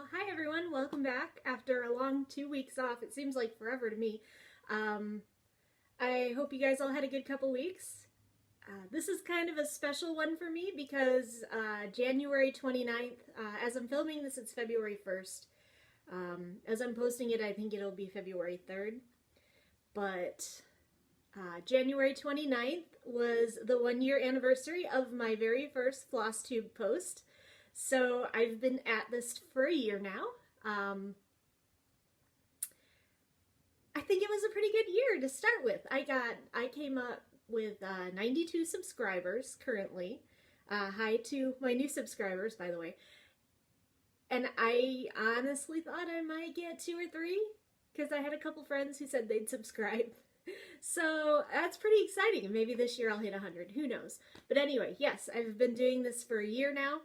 Well, hi everyone, welcome back after a long 2 weeks off. It seems like forever to me. I hope you guys all had a good couple weeks. This is kind of a special one for me because January 29th, as I'm filming this, it's February 1st. As I'm posting it, I think it'll be February 3rd. But January 29th was the 1-year anniversary of my very first Flosstube post. So I've been at this for a year now. I think it was a pretty good year to start with. I came up with 92 subscribers currently. Hi to my new subscribers, by the way. And I honestly thought I might get 2 or 3 because I had a couple friends who said they'd subscribe. So that's pretty exciting. Maybe this year I'll hit 100. Who knows? But anyway, yes, I've been doing this for a year now.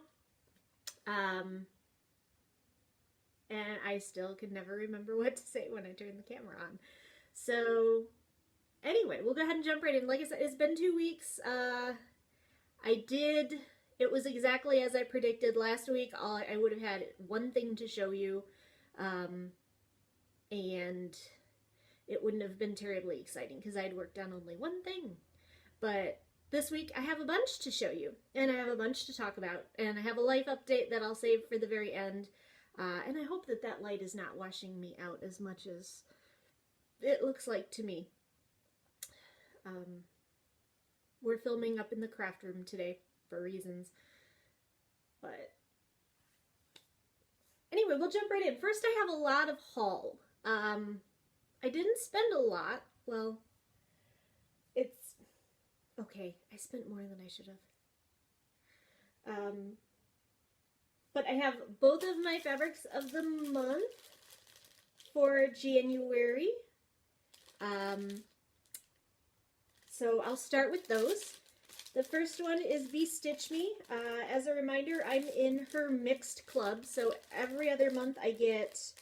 And I still can never remember what to say when I turn the camera on. So anyway, we'll go ahead and jump right in. Like I said, it's been 2 weeks. It was exactly as I predicted last week. I would have had one thing to show you, and it wouldn't have been terribly exciting because I'd worked on only one thing. But this week I have a bunch to show you, and I have a bunch to talk about, and I have a life update that I'll save for the very end, and I hope that that light is not washing me out as much as it looks like to me. We're filming up in the craft room today for reasons, but anyway, we'll jump right in. First, I have a lot of haul. I didn't spend a lot. Well, it's okay, I spent more than I should have. But I have both of my fabrics of the month for January. So I'll start with those. The first one is Stitch Me. As a reminder, I'm in her mixed club, so every other month I get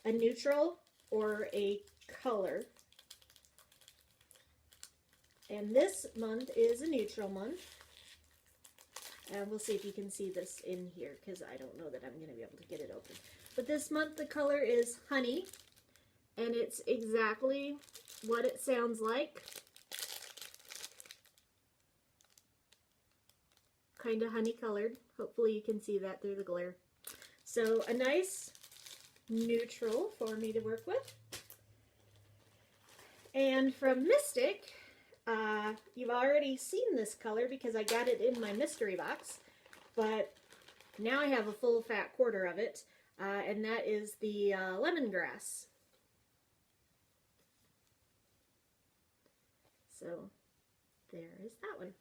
a neutral or a color. And this month is a neutral month. And we'll see if you can see this in here, because I don't know that I'm going to be able to get it open. But this month the color is Honey, and it's exactly what it sounds like. Kind of honey colored. Hopefully you can see that through the glare. So a nice neutral for me to work with. And from Mystic, you've already seen this color because I got it in my mystery box, but now I have a full fat quarter of it, and that is the lemongrass. So there is that one.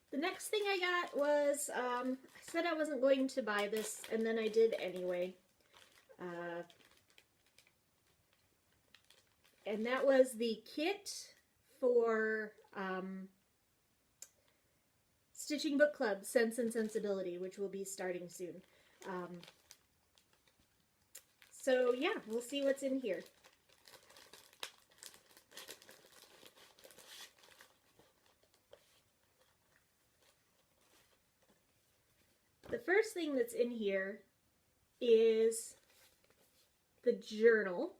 The next thing I got was, I said I wasn't going to buy this, and then I did anyway. And that was the kit for Stitching Book Club, Sense and Sensibility, which will be starting soon. So yeah, we'll see what's in here. The first thing that's in here is the journal,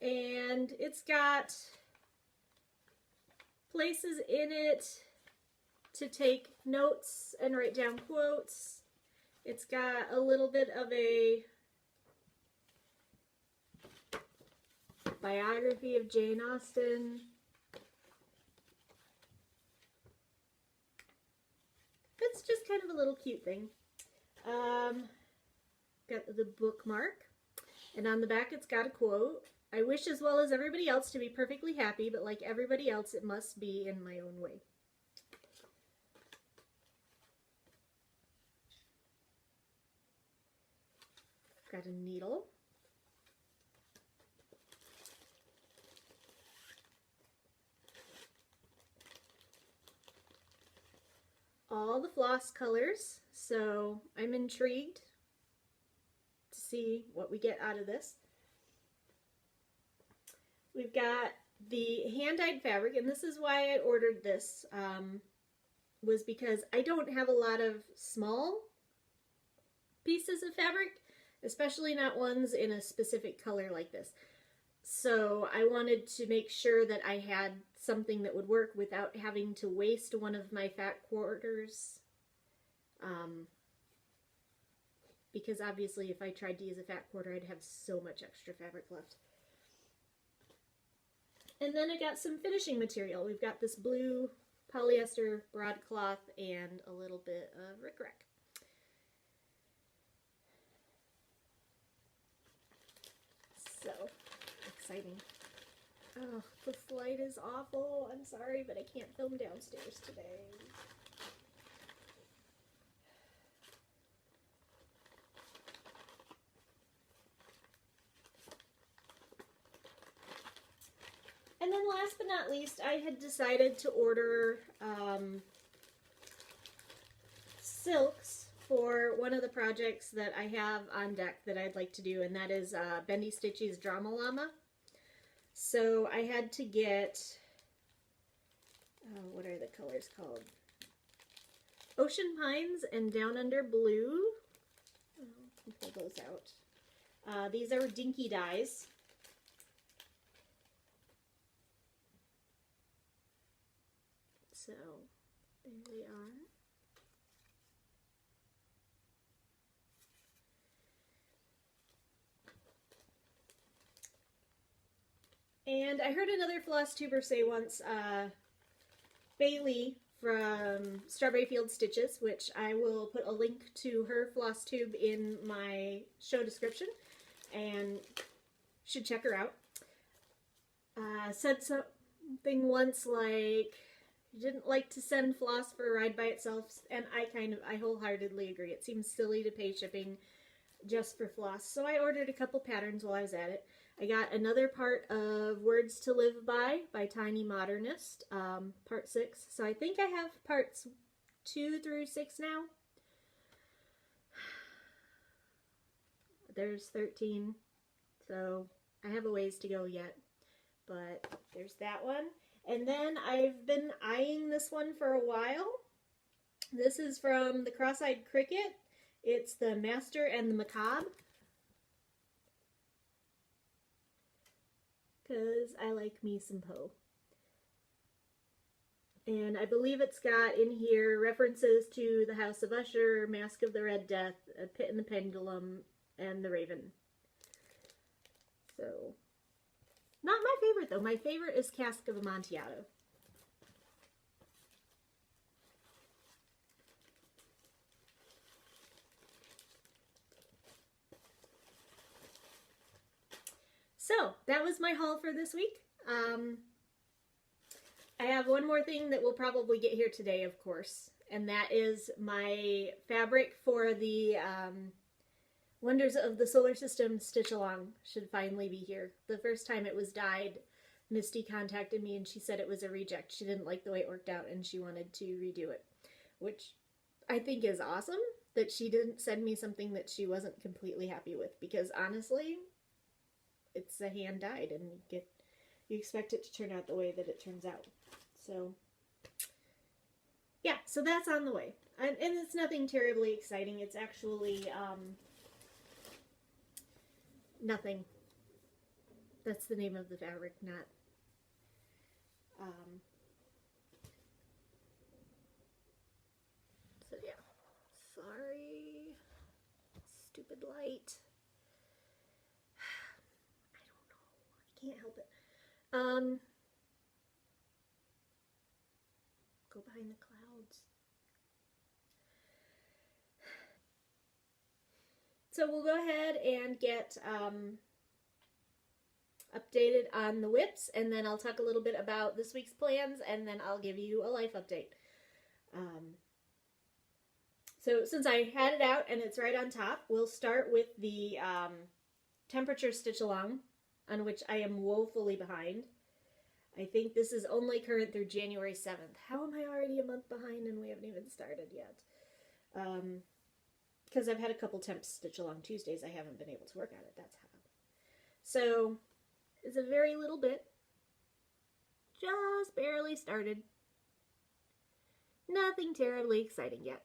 and it's got places in it to take notes and write down quotes. It's got a little bit of a biography of Jane Austen. It's just kind of a little cute thing. Got the bookmark, and on the back it's got a quote. I wish as well as everybody else to be perfectly happy, but like everybody else, it must be in my own way. Got a needle. All the floss colors, so I'm intrigued. to see what we get out of this. We've got the hand-dyed fabric, and this is why I ordered this, was because I don't have a lot of small pieces of fabric, especially not ones in a specific color like this. So I wanted to make sure that I had something that would work without having to waste one of my fat quarters. Because obviously if I tried to use a fat quarter, I'd have so much extra fabric left. And then I got some finishing material. We've got this blue polyester broadcloth and a little bit of rickrack. So exciting. Oh, this light is awful. I'm sorry, but I can't film downstairs today. And then last but not least, I had decided to order silks for one of the projects that I have on deck that I'd like to do, and that is Bendy Stitchy's Drama Llama. So I had to get, what are the colors called? Ocean Pines and Down Under Blue. Oh, I can pull those out. These are dinky dyes. So, there they are. And I heard another Flosstuber say once, Bailey from Strawberry Field Stitches, which I will put a link to her Flosstube in my show description, and should check her out, said something once like, you didn't like to send floss for a ride by itself, and I wholeheartedly agree. It seems silly to pay shipping just for floss. So I ordered a couple patterns while I was at it. I got another part of Words to Live by Tiny Modernist, part 6. So I think I have parts 2 through 6 now. There's 13, so I have a ways to go yet. But there's that one. And then I've been eyeing this one for a while. This is from the Cross-Eyed Cricket. It's the Master and the Macabre. Because I like me some Poe. And I believe it's got in here references to The House of Usher, Mask of the Red Death, A Pit in the Pendulum, and The Raven. So, not my favorite though. My favorite is Cask of Amontillado. So, that was my haul for this week. I have one more thing that we'll probably get here today, of course, and that is my fabric for the Wonders of the Solar System Stitch Along should finally be here. The first time it was dyed, Misty contacted me and she said it was a reject. She didn't like the way it worked out and she wanted to redo it, which I think is awesome that she didn't send me something that she wasn't completely happy with, because honestly, it's a hand dyed and you expect it to turn out the way that it turns out. So yeah, so that's on the way. And it's nothing terribly exciting. It's actually nothing. That's the name of the fabric, not so yeah. Sorry. Stupid light. I can't help it. Go behind the clouds. So we'll go ahead and get updated on the whips, and then I'll talk a little bit about this week's plans, and then I'll give you a life update. So since I had it out and it's right on top, we'll start with the temperature stitch along, on which I am woefully behind. I think this is only current through January 7th. How am I already a month behind and we haven't even started yet? because I've had a couple temps stitch along Tuesdays, I haven't been able to work on it. That's how. So it's a very little bit. Just barely started. Nothing terribly exciting yet.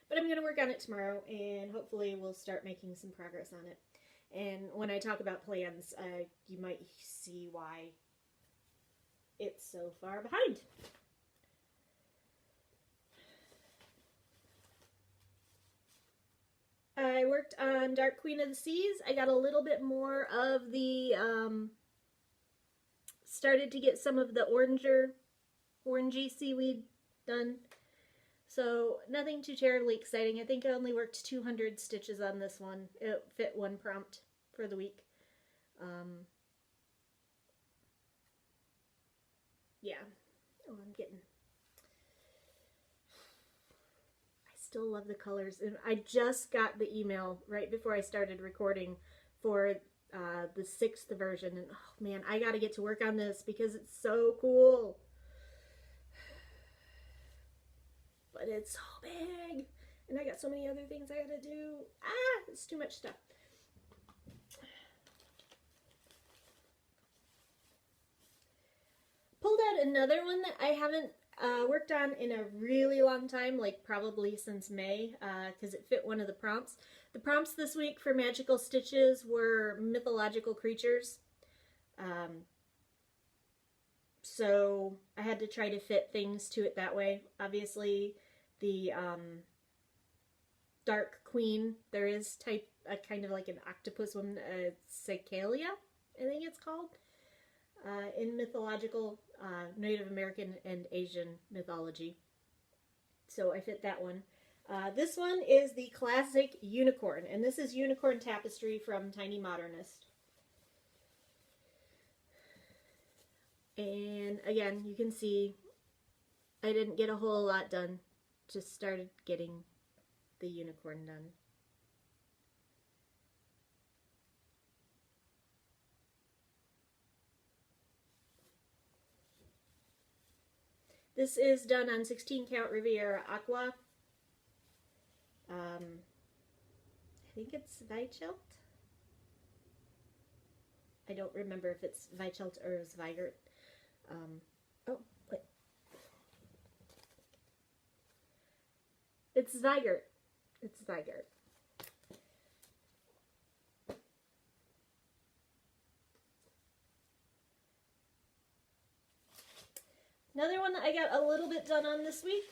But I'm going to work on it tomorrow, and hopefully we'll start making some progress on it. And when I talk about plans, you might see why it's so far behind. I worked on Dark Queen of the Seas. I got a little bit more of the, started to get some of the orangey seaweed done. So nothing too terribly exciting. I think I only worked 200 stitches on this one. It fit one prompt for the week. Yeah. Oh, I still love the colors. And I just got the email right before I started recording for the 6th version. And oh man, I got to get to work on this because it's so cool. But it's so big, and I got so many other things I gotta do. It's too much stuff. Pulled out another one that I haven't worked on in a really long time, like probably since May, because it fit one of the prompts. The prompts this week for magical stitches were mythological creatures. So I had to try to fit things to it that way. Obviously, the Dark Queen, there is kind of like an octopus one, Cicalia, I think it's called, in mythological Native American and Asian mythology. So I fit that one. This one is the classic unicorn, and this is Unicorn Tapestry from Tiny Modernist. And again, you can see I didn't get a whole lot done. Just started getting the unicorn done. This is done on 16 count Riviera Aqua. I think it's Weichelt. I don't remember if it's Weichelt or Zweigert. Oh, wait. It's Zweigert. It's Zweigert. Another one that I got a little bit done on this week,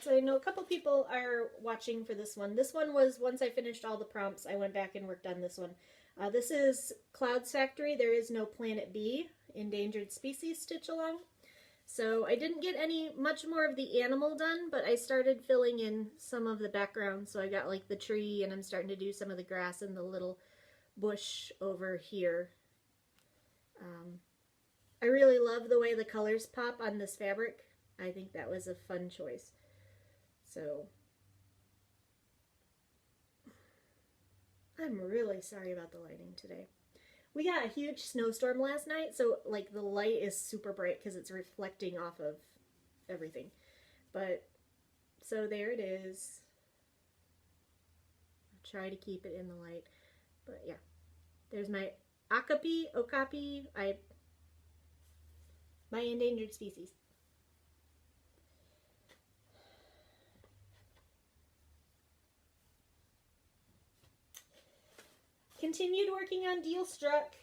so I know a couple people are watching for this one. This one was, once I finished all the prompts, I went back and worked on this one. This is Clouds Factory. There is no Planet B, endangered species stitch along. So I didn't get much more of the animal done, but I started filling in some of the background. So I got like the tree, and I'm starting to do some of the grass and the little bush over here. I really love the way the colors pop on this fabric. I think that was a fun choice. So I'm really sorry about the lighting today. We got a huge snowstorm last night, so like the light is super bright because it's reflecting off of everything. But so there it is. I'll try to keep it in the light. But yeah, there's my okapi, my endangered species. Continued working on Deal Struck.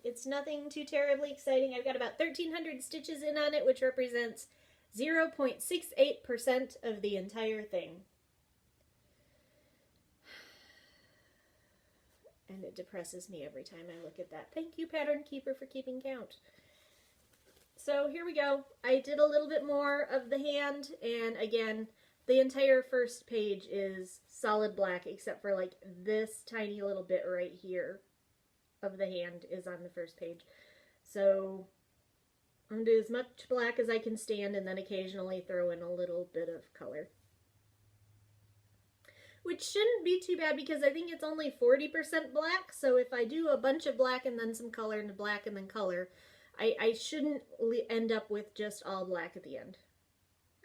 It's nothing too terribly exciting. I've got about 1,300 stitches in on it, which represents 0.68% of the entire thing. And it depresses me every time I look at that. Thank you, Pattern Keeper, for keeping count. So here we go. I did a little bit more of the hand, and again, the entire first page is solid black, except for like this tiny little bit right here of the hand is on the first page. So I'm going to do as much black as I can stand, and then occasionally throw in a little bit of color. Which shouldn't be too bad because I think it's only 40% black, so if I do a bunch of black and then some color and black and then color, I shouldn't end up with just all black at the end.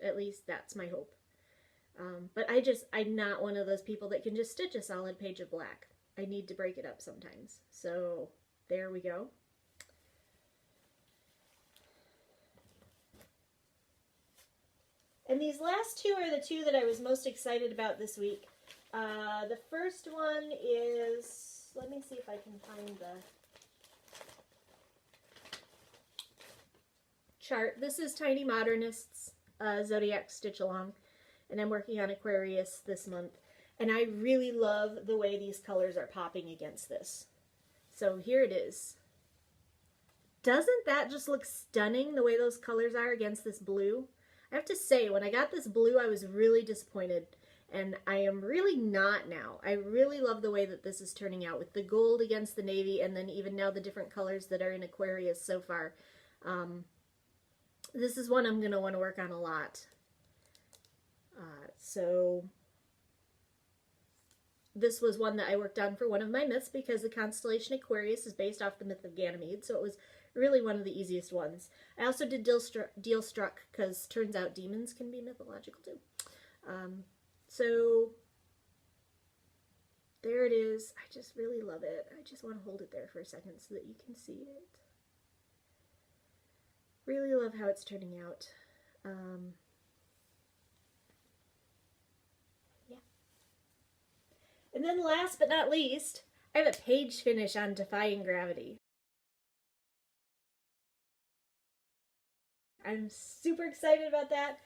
At least that's my hope. But I'm not one of those people that can just stitch a solid page of black. I need to break it up sometimes. So there we go. And these last two are the two that I was most excited about this week. The first one is, let me see if I can find the chart. This is Tiny Modernist's Zodiac Stitch Along, and I'm working on Aquarius this month. And I really love the way these colors are popping against this. So here it is. Doesn't that just look stunning, the way those colors are against this blue? I have to say, when I got this blue, I was really disappointed, and I am really not now. I really love the way that this is turning out with the gold against the navy, and then even now the different colors that are in Aquarius so far. This is one I'm going to want to work on a lot. So this was one that I worked on for one of my myths because the constellation Aquarius is based off the myth of Ganymede, so it was really one of the easiest ones. I also did Deal Struck because turns out demons can be mythological too. So there it is. I just really love it. I just want to hold it there for a second so that you can see it. Really love how it's turning out. Yeah. And then last but not least, I have a page finish on Defying Gravity. I'm super excited about that.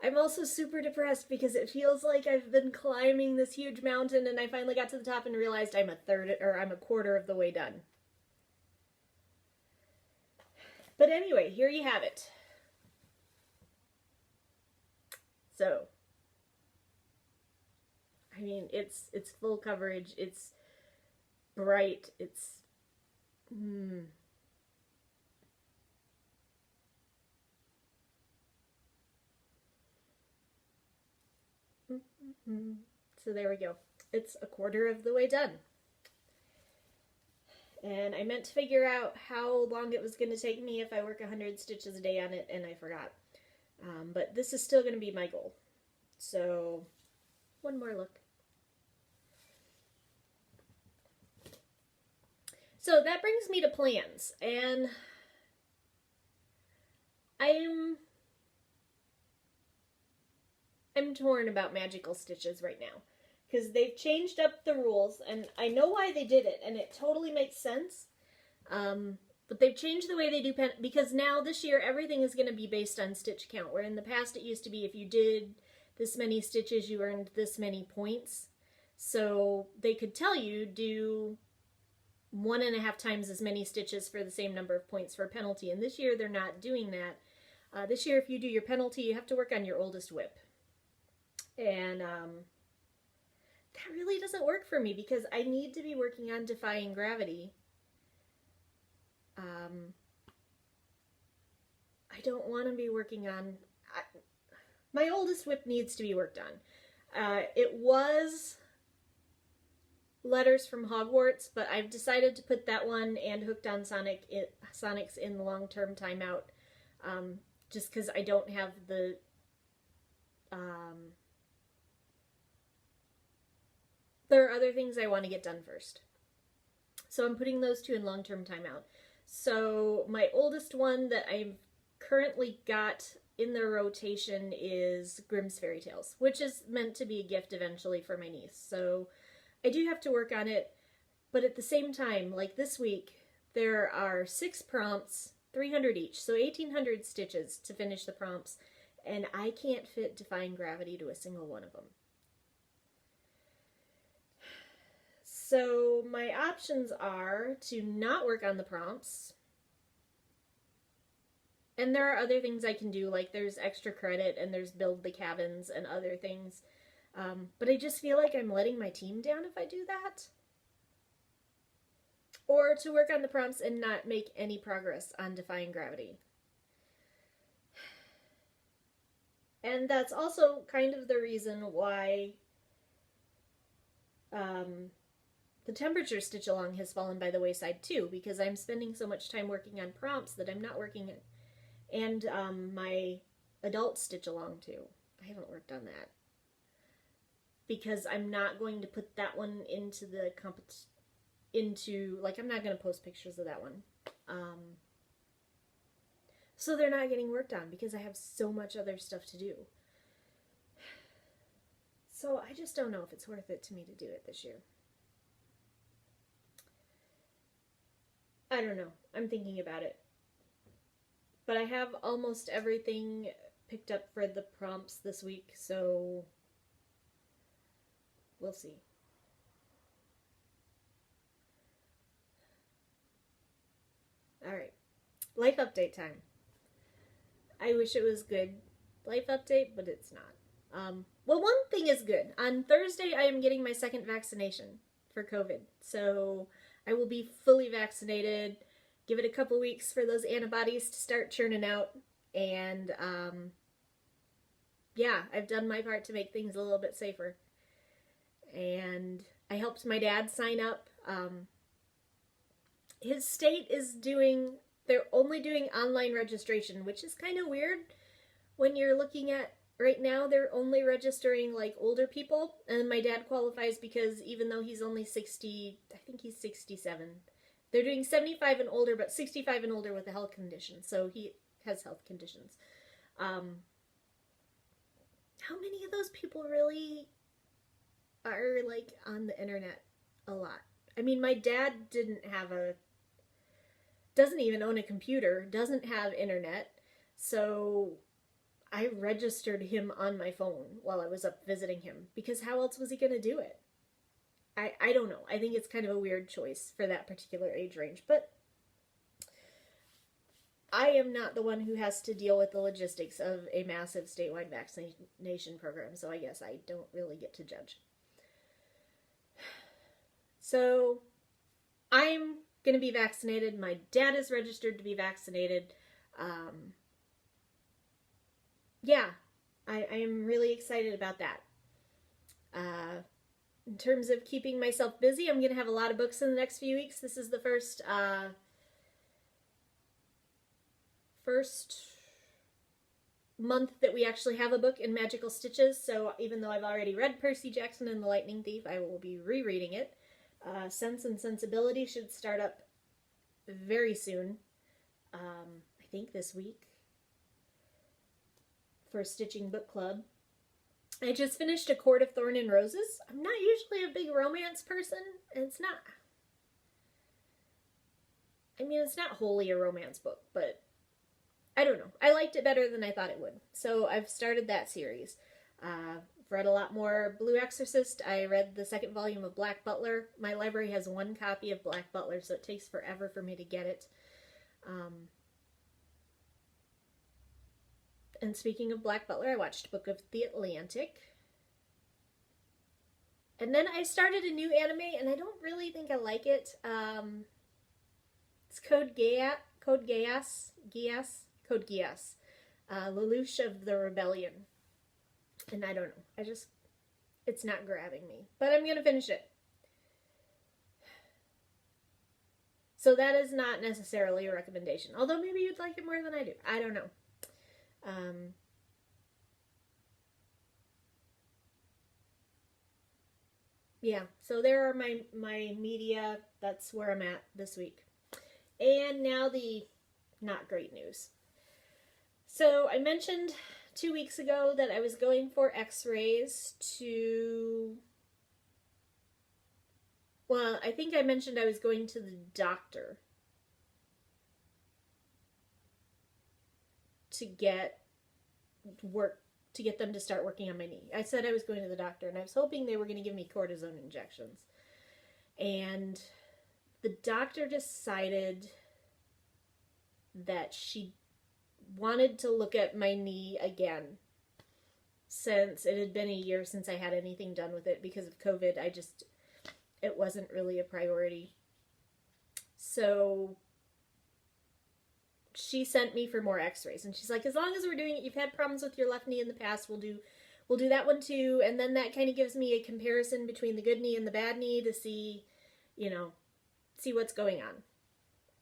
I'm also super depressed because it feels like I've been climbing this huge mountain and I finally got to the top and realized I'm a quarter of the way done. But anyway, here you have it. So, I mean, it's full coverage, it's bright, it's So there we go. It's a quarter of the way done. And I meant to figure out how long it was going to take me if I work 100 stitches a day on it, and I forgot. But this is still going to be my goal. So, one more look. So that brings me to plans, and I'm torn about magical stitches right now. Because they've changed up the rules, and I know why they did it, and it totally makes sense. But they've changed the way they do because now this year everything is going to be based on stitch count, where in the past it used to be if you did this many stitches you earned this many points. So they could tell you do 1.5 times as many stitches for the same number of points for a penalty, and this year they're not doing that. This year if you do your penalty you have to work on your oldest whip. And that really doesn't work for me because I need to be working on Defying Gravity. I don't want to be working on... my oldest whip needs to be worked on. It was Letters from Hogwarts, but I've decided to put that one and Hooked on Sonics in long-term timeout, just because I don't have the... there are other things I want to get done first. So I'm putting those two in long-term timeout. So my oldest one that I've currently got in the rotation is Grimm's Fairy Tales, which is meant to be a gift eventually for my niece. So I do have to work on it, but at the same time, like this week, there are 6 prompts, 300 each, so 1,800 stitches to finish the prompts, and I can't fit Defying Gravity to a single one of them. So my options are to not work on the prompts, and there are other things I can do, like there's extra credit and there's build the cabins and other things, but I just feel like I'm letting my team down if I do that. Or to work on the prompts and not make any progress on Defying Gravity. And that's also kind of the reason why The temperature stitch along has fallen by the wayside too, because I'm spending so much time working on prompts that I'm not working at, and my adult stitch along too. I haven't worked on that because I'm not going to put that one into the I'm not going to post pictures of that one. So they're not getting worked on because I have so much other stuff to do. So I just don't know if it's worth it to me to do it this year. I don't know. I'm thinking about it. But I have almost everything picked up for the prompts this week, so we'll see. Alright. Life update time. I wish it was good life update, but it's not. Well, one thing is good. On Thursday, I am getting my second vaccination for COVID. So I will be fully vaccinated. Give it a couple weeks for those antibodies to start churning out. And yeah, I've done my part to make things a little bit safer. And I helped my dad sign up. His state is they're only doing online registration, which is kind of weird when you're looking at right now. They're only registering like older people, and my dad qualifies because even though he's only 60, I think he's 67, they're doing 75 and older, but 65 and older with a health condition, so he has health conditions. How many of those people really are like on the internet a lot? I mean, my dad doesn't even own a computer, doesn't have internet, so I registered him on my phone while I was up visiting him, because how else was he going to do it? I don't know. I think it's kind of a weird choice for that particular age range, but I am not the one who has to deal with the logistics of a massive statewide vaccination program, so I guess I don't really get to judge. So I'm going to be vaccinated. My dad is registered to be vaccinated. Yeah, I am really excited about that. In terms of keeping myself busy, I'm going to have a lot of books in the next few weeks. This is the first month that we actually have a book in Magical Stitches, so even though I've already read Percy Jackson and the Lightning Thief, I will be rereading it. Sense and Sensibility should start up very soon. I think this week for Stitching Book Club. I just finished A Court of Thorn and Roses. I'm not usually a big romance person, and it's not wholly a romance book, but I don't know. I liked it better than I thought it would. So I've started that series. Read a lot more Blue Exorcist. I read the second volume of Black Butler. My library has one copy of Black Butler, so it takes forever for me to get it. And speaking of Black Butler, I watched Book of the Atlantic. And then I started a new anime, and I don't really think I like it. It's Code Geass. Lelouch of the Rebellion. And I don't know. It's not grabbing me. But I'm going to finish it. So that is not necessarily a recommendation. Although maybe you'd like it more than I do. I don't know. Yeah, so there are my media. That's where I'm at this week. And now the not great news. So I mentioned 2 weeks ago that I was going for x-rays well, I think I mentioned I was going to the doctor to get them to start working on my knee. I said I was going to the doctor, and I was hoping they were going to give me cortisone injections. And the doctor decided that she wanted to look at my knee again, since it had been a year since I had anything done with it because of COVID. It wasn't really a priority. So she sent me for more x-rays, and she's like, as long as we're doing it, you've had problems with your left knee in the past, we'll do that one too. And then that kind of gives me a comparison between the good knee and the bad knee to see you know, see what's going on.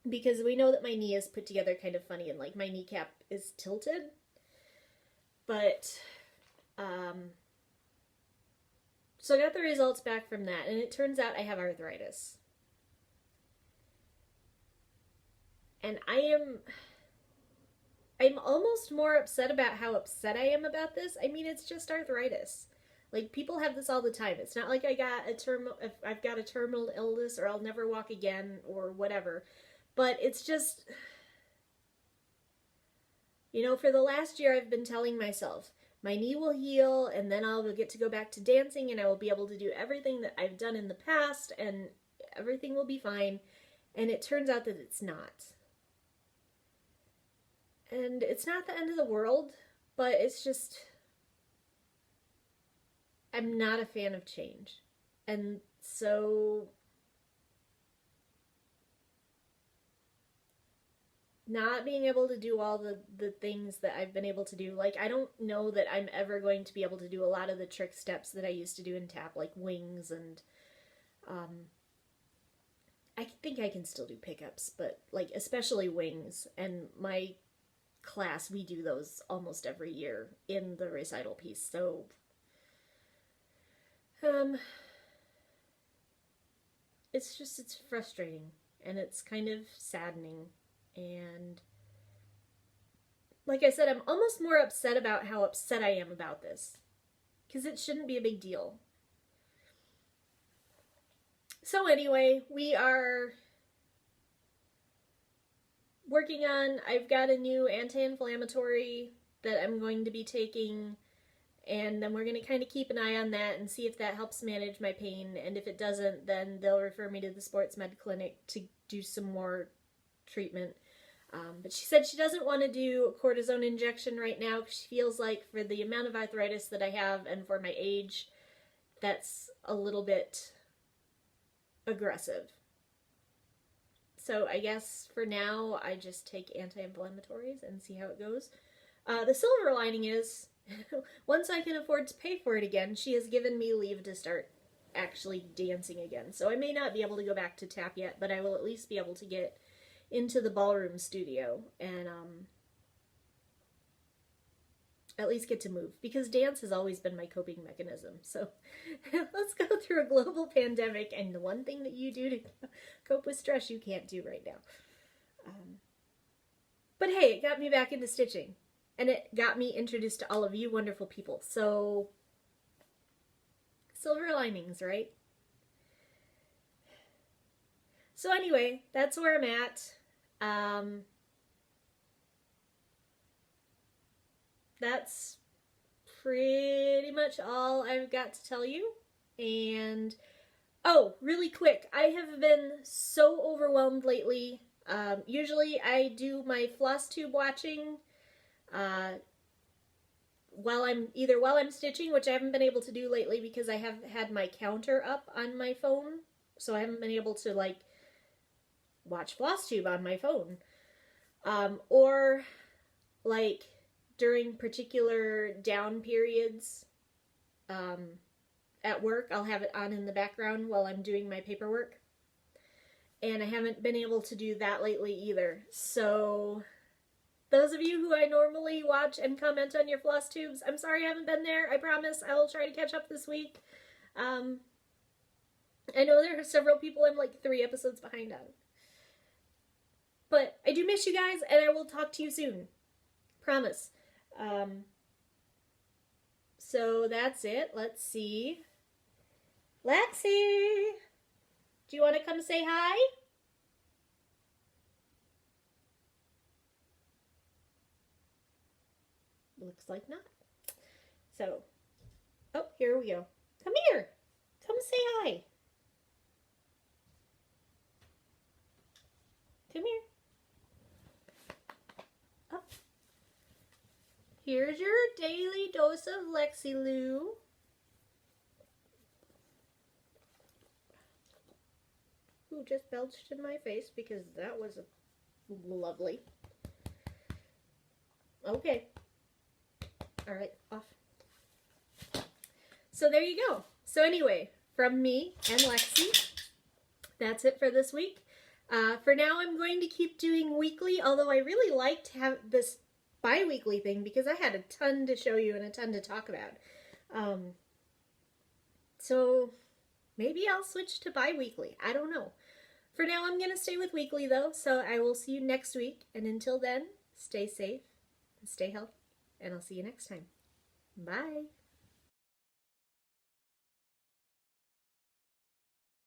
Because we know that my knee is put together kind of funny and like my kneecap is tilted. But, so I got the results back from that, and it turns out I have arthritis. And I'm almost more upset about how upset I am about this. I mean, it's just arthritis. Like, people have this all the time. It's not like I've got a terminal illness or I'll never walk again or whatever. But it's just, you know, for the last year I've been telling myself, my knee will heal and then I'll get to go back to dancing and I will be able to do everything that I've done in the past and everything will be fine. And it turns out that it's not. And it's not the end of the world, but it's just, I'm not a fan of change. And so not being able to do all the things that I've been able to do, like, I don't know that I'm ever going to be able to do a lot of the trick steps that I used to do in tap, like wings and, I think I can still do pickups, but, like, especially wings, and my class, we do those almost every year in the recital piece, so, it's frustrating, and it's kind of saddening, and like I said, I'm almost more upset about how upset I am about this, because it shouldn't be a big deal. So anyway, we are working on, I've got a new anti-inflammatory that I'm going to be taking, and then we're going to kind of keep an eye on that and see if that helps manage my pain, and if it doesn't, then they'll refer me to the sports med clinic to do some more treatment. But she said she doesn't want to do a cortisone injection right now because she feels like for the amount of arthritis that I have and for my age, that's a little bit aggressive. So I guess for now, I just take anti-inflammatories and see how it goes. The silver lining is, once I can afford to pay for it again, she has given me leave to start actually dancing again. So I may not be able to go back to tap yet, but I will at least be able to get into the ballroom studio and at least get to move, because dance has always been my coping mechanism. So let's go through a global pandemic, and the one thing that you do to cope with stress you can't do right now. But hey, it got me back into stitching, and it got me introduced to all of you wonderful people. So silver linings, right? So anyway, that's where I'm at. That's pretty much all I've got to tell you. And, oh, really quick, I have been so overwhelmed lately. Usually I do my Flosstube watching while I'm stitching, which I haven't been able to do lately because I have had my counter up on my phone, so I haven't been able to, like, watch Flosstube on my phone. Or, like, during particular down periods at work, I'll have it on in the background while I'm doing my paperwork. And I haven't been able to do that lately either. So, those of you who I normally watch and comment on your Flosstubes, I'm sorry I haven't been there. I promise I will try to catch up this week. I know there are several people I'm like 3 episodes behind on. But I do miss you guys, and I will talk to you soon. Promise. So that's it. Let's see. Lexi! Do you want to come say hi? Looks like not. So, oh, here we go. Come here. Come say hi. Come here. Up. Here's your daily dose of Lexi Lou. Who just belched in my face because that was lovely. Okay. All right, off. So there you go. So anyway, from me and Lexi, that's it for this week. For now, I'm going to keep doing weekly, although I really like to have this bi-weekly thing because I had a ton to show you and a ton to talk about. So maybe I'll switch to bi-weekly. I don't know. For now, I'm going to stay with weekly though, so I will see you next week. And until then, stay safe and stay healthy, and I'll see you next time. Bye.